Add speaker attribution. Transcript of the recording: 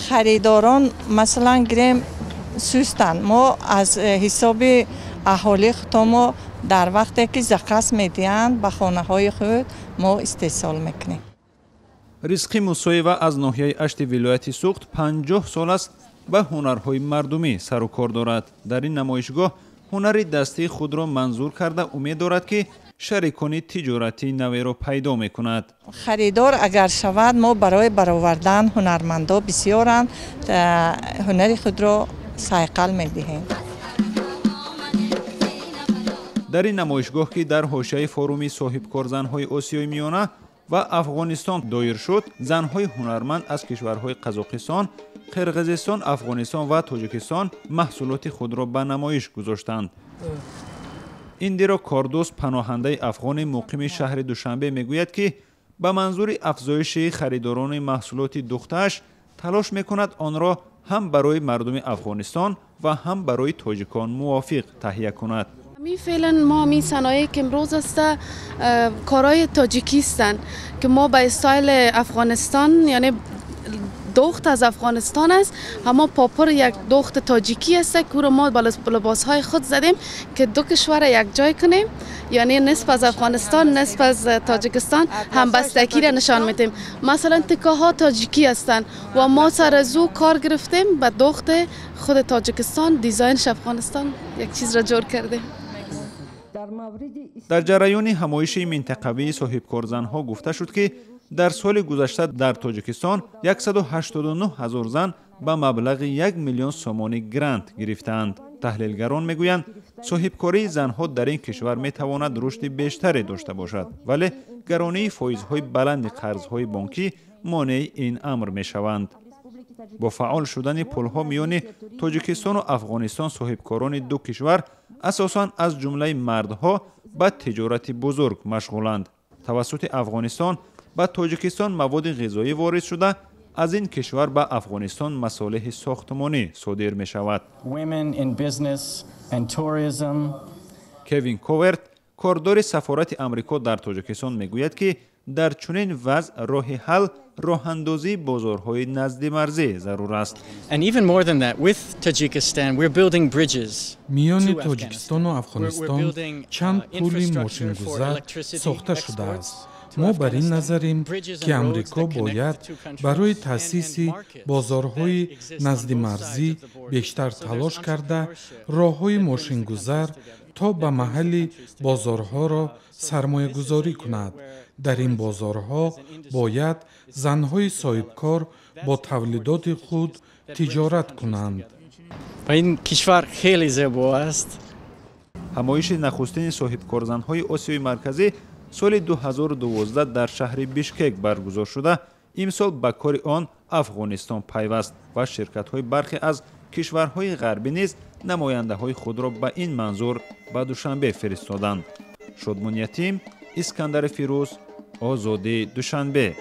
Speaker 1: خریداران مثلا گریم سوستن. ما از حساب اهالی خودمون در وقتی که زکات میدین به خانه های خود ما استحصال میکنیم.
Speaker 2: رزقی موسویوا از ناحیه اشت ولایت سوخت 50 سال است به هنرهای مردمی سر و کار دارد. در این نمایشگاه هنری دستی خود را منظور کرده امید دارد که شریکان تجارتی نوی را پیدا میکند.
Speaker 1: خریدار اگر شود ما برای برآوردن هنرمندا بسیارند هنر خود را صیقل میدهیم.
Speaker 2: در این نمایشگاه که در حاشیه فروم صاحبکار زنهای آسیای میانه و افغانستان دایر شد، زنهای هنرمند از کشورهای قزاقستان، قرقیزستان، افغانستان و تاجیکستان محصولات خود را به نمایش گذاشتند. ایندیرا کاردوس پناهنده افغان مقیم شهر دوشنبه میگوید که به منظور افزایش خریداران محصولات دخترش تلاش میکند آن را هم برای مردم افغانستان و هم برای تاجیکان موافق تهیه کند.
Speaker 3: فعلا ما می صنایعی که امروز است کارهای تاجیکی هستند که ما به استایل افغانستان، یعنی دخت از افغانستان است، اما پاپر یک دخت تاجیکی است که رو ما با لباسهای خود زدیم که دو کشور یک جای کنیم، یعنی نصف از افغانستان نصف از تاجیکستان همبستگی را نشان میدیم. مثلا تکه ها تاجیکی هستند و ما سر از او کار گرفتیم به دخت خود تاجیکستان، دیزاینش افغانستان یک چیز را جور کردیم.
Speaker 2: در جریان همایش منطقوی صاحبکار زنها گفته شد که در سال گذشته در تاجیکستان 189,000 زن به مبلغ 1 میلیون سومانی گرانت گرفتند. تحلیلگران میگویند صاحبکاری زنها در این کشور میتواند رشد بیشتری داشته باشد، ولی گرانی فایزهای بلند قرضهای بانکی مانع این امر میشوند. با فعال شدن پلها میان تاجیکستان و افغانستان، صاحبکاران دو کشور اساساً از جمله مردها به تجارت بزرگ مشغولند. توسط افغانستان به تاجیکستان مواد غذایی وارد شده از این کشور به افغانستان مصالح ساختمانی صادر می شود. کوین کوورت، کاردار سفارت امریکا در تاجیکستان میگوید که در چنین وضع راه حل راه اندازی بازارهای نزد مرزی ضرور است.
Speaker 4: میان تاجیکستان و افغانستان چند پل ماشین‌گذر ساخته شده است. ما بر این نظریم که امریکا باید برای تأسیس بازارهای نزد مرزی بیشتر تلاش کرده راههای ماشین‌گذر تا به محل بازارها را سرمایه گذاری کند. در این بازارها باید زنهای صاحبکار با تولیدات خود تجارت کنند.
Speaker 5: این کشور خیلی زیبا است.
Speaker 2: همایش نخستین صاحبکار زنهای آسیای مرکزی سال 2012 در شهر بیشکک برگزار شده. امسال به کار آن افغانستان پیوست و شرکت‌های برخی از کشورهای غربی نیز نماینده‌های خود را به این منظور به دوشنبه فرستادند. شادمان یتیم، اسکندر فیروز، آزادی دوشنبه.